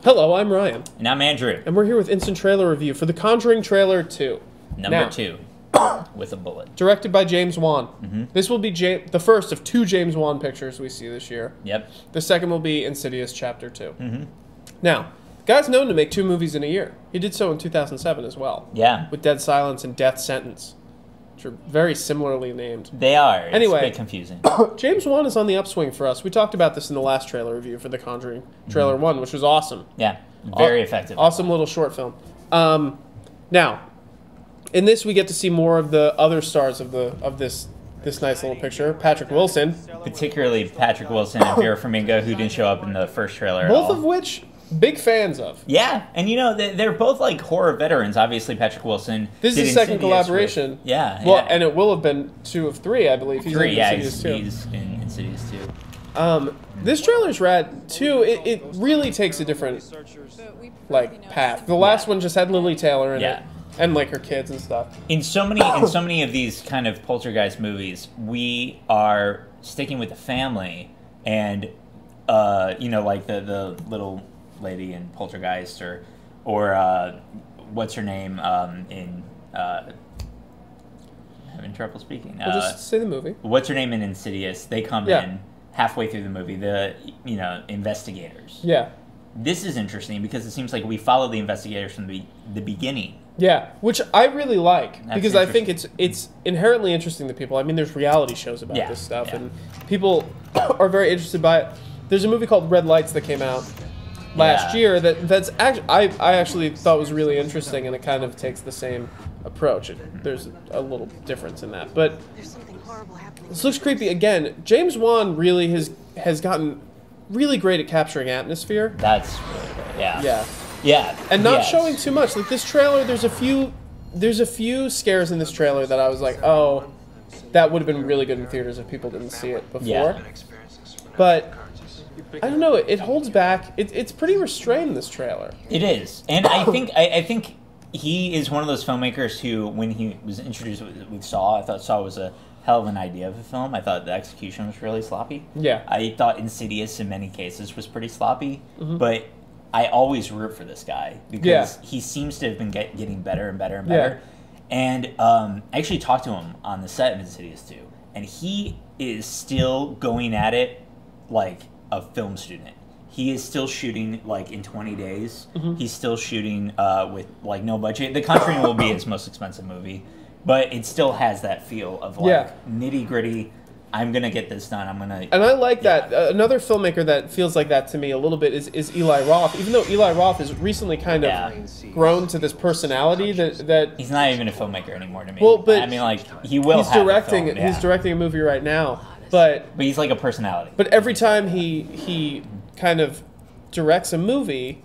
Hello, I'm Ryan. And I'm Andrew. And we're here with Instant Trailer Review for the Conjuring Trailer 2. Number 2. With a bullet. Directed by James Wan. This will be the first of 2 James Wan pictures we see this year. Yep. The second will be Insidious Chapter 2. Now, the guy's known to make 2 movies in a year. He did so in 2007 as well. Yeah. With Dead Silence and Death Sentence, which are very similarly named. They are. Anyway, it's a bit confusing. James Wan is on the upswing for us. We talked about this in the last trailer review for The Conjuring Trailer 1, which was awesome. Yeah. Very effective. Awesome little short film. Now, in this we get to see more of the other stars of this nice little picture. Patrick Wilson. Particularly Patrick Wilson and Vera Farmiga, who didn't show up in the first trailer at all. Both of which, big fans of. Yeah, and you know, they're both like horror veterans. Obviously, Patrick Wilson. This is his second collaboration. Yeah. Well, and it will have been 2 of 3, I believe. He's in Insidious 2. This trailer's rad too. It really takes a different path. The last one just had Lily Taylor in it, and like her kids and stuff. In so many of these kind of poltergeist movies, we are sticking with the family, and you know, like the little lady in Poltergeist, or what's her name in having trouble speaking. We'll just say the movie. What's her name in Insidious? They come in halfway through the movie, the investigators. Yeah. This is interesting because it seems like we follow the investigators from the beginning. Yeah, which I really like because I think it's inherently interesting to people. I mean, there's reality shows about this stuff, and people are very interested by it. There's a movie called Red Lights that came out last year that's actually I actually thought was really interesting, and it kind of takes the same approach. There's a little difference in that, but this looks creepy. Again, James Wan really has gotten really great at capturing atmosphere. That's really good. Yeah. Yeah, and not showing too much. Like this trailer, there's a few scares in this trailer that I was like, oh, that would have been really good in theaters if people didn't see it before. Yeah. But I don't know, it holds back. It's pretty restrained, this trailer. It is, and I think he is one of those filmmakers who, when he was introduced with Saw, I thought Saw was a hell of an idea of a film. I thought the execution was really sloppy. Yeah. I thought Insidious in many cases was pretty sloppy, but I always root for this guy because he seems to have been getting better and better and better. And I actually talked to him on the set of Insidious 2, and he is still going at it like a film student. He is still shooting like in 20 days. He's still shooting with like no budget. The Conjuring will be his most expensive movie, but it still has that feel of like nitty gritty. I'm gonna get this done. I'm gonna. And I like that. Another filmmaker that feels like that to me a little bit is Eli Roth. Even though Eli Roth has recently kind of grown to this personality that he's not even a filmmaker anymore to me. Well, but I mean, like he will. He's directing. He's directing a movie right now, but he's like a personality. But every time he kind of directs a movie,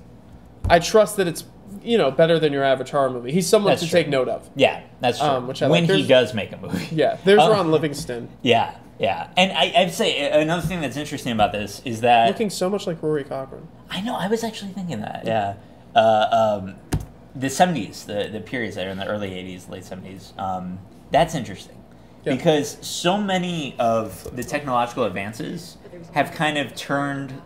I trust that it's better than your average horror movie. He's someone to take note of. Yeah, that's true. Which I when like. He does make a movie. Yeah, there's Ron Livingston. Yeah, and I'd say another thing that's interesting about this is that looking so much like Rory Cochrane. I know. I was actually thinking that. Yeah, the 70s, the periods there in the early 80s, late 70s. That's interesting because so many of the technological advances have kind of turned.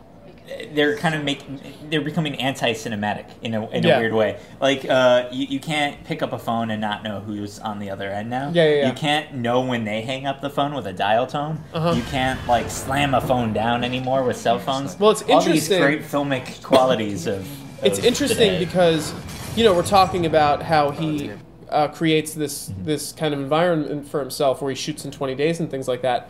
They're becoming anti-cinematic in a weird way. Like you can't pick up a phone and not know who's on the other end now. You can't know when they hang up the phone with a dial tone. You can't like slam a phone down anymore with cell phones. Well, it's interesting. All these great filmic qualities of it's interesting today. Because we're talking about how he creates this kind of environment for himself where he shoots in 20 days and things like that.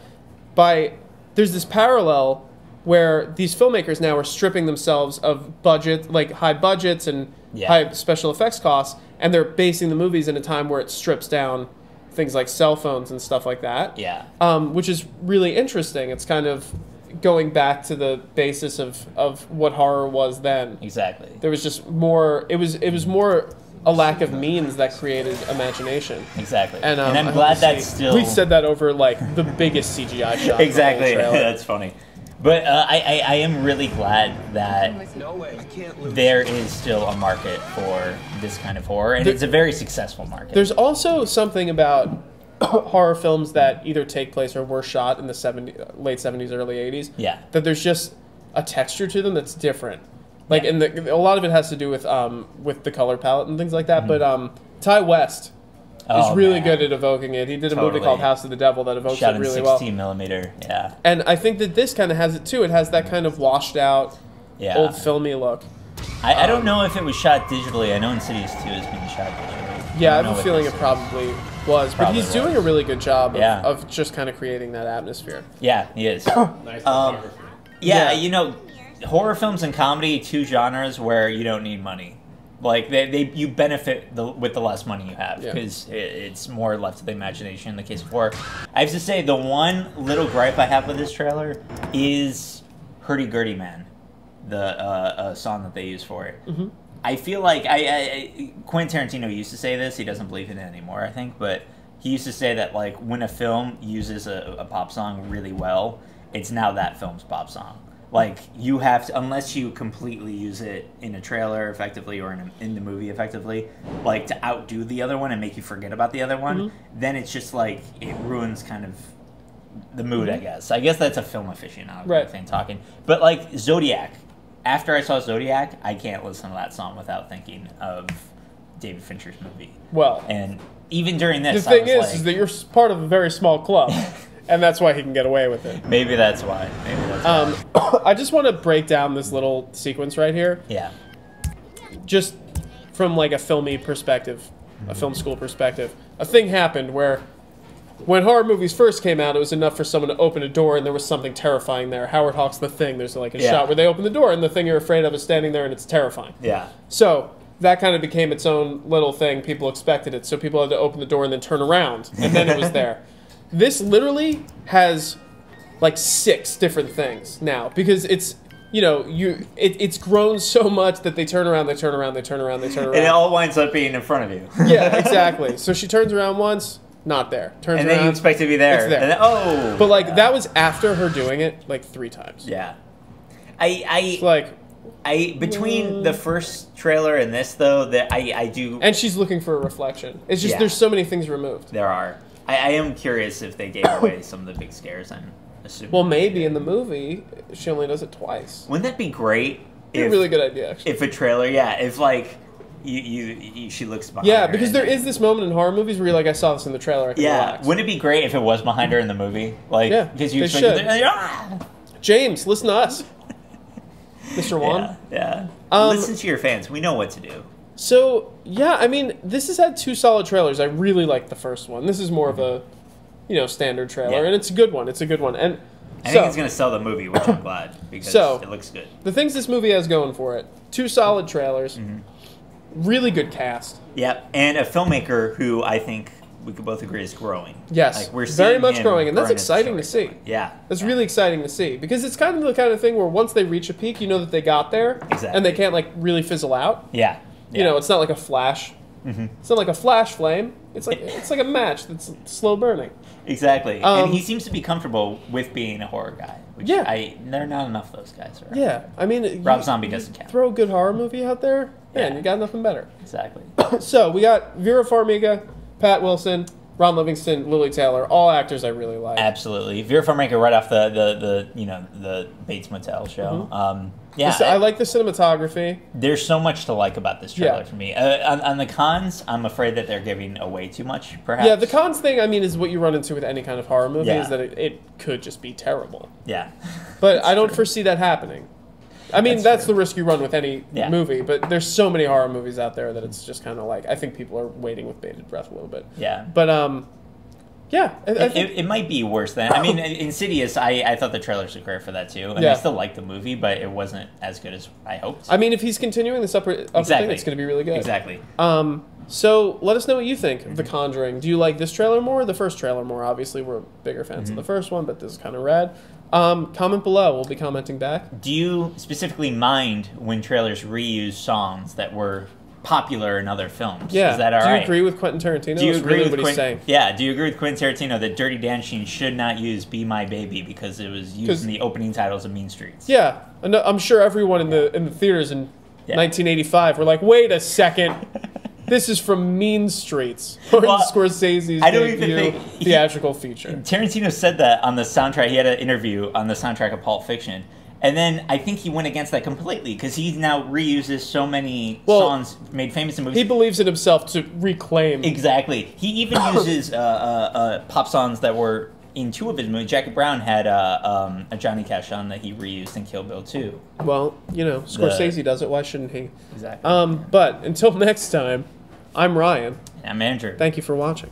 There's this parallel where these filmmakers now are stripping themselves of budget, like high budgets and high special effects costs, and they're basing the movies in a time where it strips down things like cell phones and stuff like that. Yeah. Which is really interesting. It's kind of going back to the basis of what horror was then. Exactly. There was just more. It was more a lack of means that created imagination. Exactly. And I'm glad that's still. We said that over like the biggest CGI shot. Exactly. That's funny. But I am really glad that there is still a market for this kind of horror, and it's a very successful market. There's also something about horror films that either take place or were shot in the late 70s, early 80s. Yeah. That there's just a texture to them that's different. Like, and a lot of it has to do with the color palette and things like that. But Ty West is really good at evoking it. He did a movie called House of the Devil that evokes it really well. 16 millimeter, yeah. And I think that this kind of has it too. It has that kind of washed out, old filmy look. I don't know if it was shot digitally. I know Insidious 2 is being shot digitally. Yeah, I have a feeling it probably was. But he's doing a really good job of just kind of creating that atmosphere. Yeah, he is. Nice photography. Yeah, you know, horror films and comedy, two genres where you don't need money. Like, you benefit with the less money you have because it's more left to the imagination in the case of horror. I have to say, the one little gripe I have with this trailer is Hurdy Gurdy Man, the song that they use for it. Mm-hmm. I feel like Quentin Tarantino used to say this. He doesn't believe in it anymore, I think, but he used to say that, like, when a film uses a pop song really well, it's now that film's pop song. Like, you have to, unless you completely use it in a trailer effectively or in the movie effectively, like, to outdo the other one and make you forget about the other one, then it's just like, it ruins kind of the mood, I guess. I guess that's a film aficionado thing talking. But, like, Zodiac. After I saw Zodiac, I can't listen to that song without thinking of David Fincher's movie. Well. And even during this, the thing is that you're part of a very small club. And that's why he can get away with it. Maybe that's why. I just want to break down this little sequence right here. Yeah. Just from like a filmy perspective, a film school perspective. A thing happened where when horror movies first came out, it was enough for someone to open a door and there was something terrifying there. Howard Hawks' The Thing, there's like a shot where they open the door and the thing you're afraid of is standing there and it's terrifying. Yeah. So that kind of became its own little thing. People expected it. So people had to open the door and then turn around. And then it was there. This literally has like 6 different things now because it's, you know, it's grown so much that they turn around, they turn around, they turn around, they turn around. And it all winds up being in front of you. Yeah, exactly. So she turns around once, not there. Turns and around, then you expect to be there. It's there. And then, oh. But like that was after her doing it like 3 times. Yeah. Between the first trailer and this though, that I do. And she's looking for a reflection. It's just there's so many things removed. There are. I am curious if they gave away some of the big scares, I'm assuming. Well, maybe in the movie, she only does it twice. Wouldn't that be great? It'd be a really good idea, actually. If a trailer, if like, she looks behind her. Yeah, because there is this moment in horror movies where you're like, I saw this in the trailer, I can relax. Wouldn't it be great if it was behind her in the movie? Like, because you should. James, listen to us. Mr. Wan. Yeah. Listen to your fans. We know what to do. So, yeah, I mean, this has had 2 solid trailers. I really like the first one. This is more of a, standard trailer, and it's a good one. It's a good one. And I think it's going to sell the movie, which I'm glad, because it looks good. The things this movie has going for it, 2 solid trailers, really good cast. Yep, and a filmmaker who I think we could both agree is growing. Yes, like, we're very much growing, and that's exciting to see. Yeah. That's really exciting to see, because it's kind of the kind of thing where once they reach a peak, you know that they got there, and they can't, like, really fizzle out. Yeah. You know, it's not like a flash. It's not like a flash flame. It's like a match that's slow burning. Exactly. And he seems to be comfortable with being a horror guy. Which there are not enough of those guys around. Yeah, I mean, Rob Zombie doesn't count. Throw a good horror movie out there, man, you got nothing better. Exactly. So we got Vera Farmiga, Pat Wilson, Ron Livingston, Lily Taylor, all actors I really like. Absolutely. Vera Farmiga right off the Bates Motel show. I like the cinematography. There's so much to like about this trailer for me. On the cons, I'm afraid that they're giving away too much, perhaps. Yeah, the cons thing, I mean, is what you run into with any kind of horror movie, is that it could just be terrible. Yeah. But I don't foresee that happening. I mean, that's the risk you run with any movie, but there's so many horror movies out there that it's just kind of like, I think people are waiting with bated breath a little bit. Yeah. But, yeah. I think it might be worse than... I mean, Insidious, I thought the trailers were great for that, too. And I still liked the movie, but it wasn't as good as I hoped. I mean, if he's continuing this upward thing, it's going to be really good. Exactly. So, let us know what you think of The Conjuring. Do you like this trailer more or the first trailer more? Obviously, we're bigger fans of the first one, but this is kind of rad. Comment below. We'll be commenting back. Do you specifically mind when trailers reuse songs that were popular in other films? Yeah. Is that all right? Do you agree with Quentin Tarantino? Do you agree with what he's saying? Yeah. Do you agree with Quentin Tarantino that Dirty Dancing should not use "Be My Baby" because it was used in the opening titles of Mean Streets? Yeah, I'm sure everyone in the theaters in 1985 were like, "Wait a second, this is from Mean Streets," or Scorsese's theatrical feature. Tarantino said that on the soundtrack. He had an interview on the soundtrack of Pulp Fiction. And then I think he went against that completely because he now reuses so many songs made famous in movies. He believes in himself to reclaim. Exactly. He even uses pop songs that were in 2 of his movies. Jackie Brown had a Johnny Cash song that he reused in Kill Bill 2. Well, Scorsese does it. Why shouldn't he? Exactly. But until next time, I'm Ryan. I'm Andrew. Thank you for watching.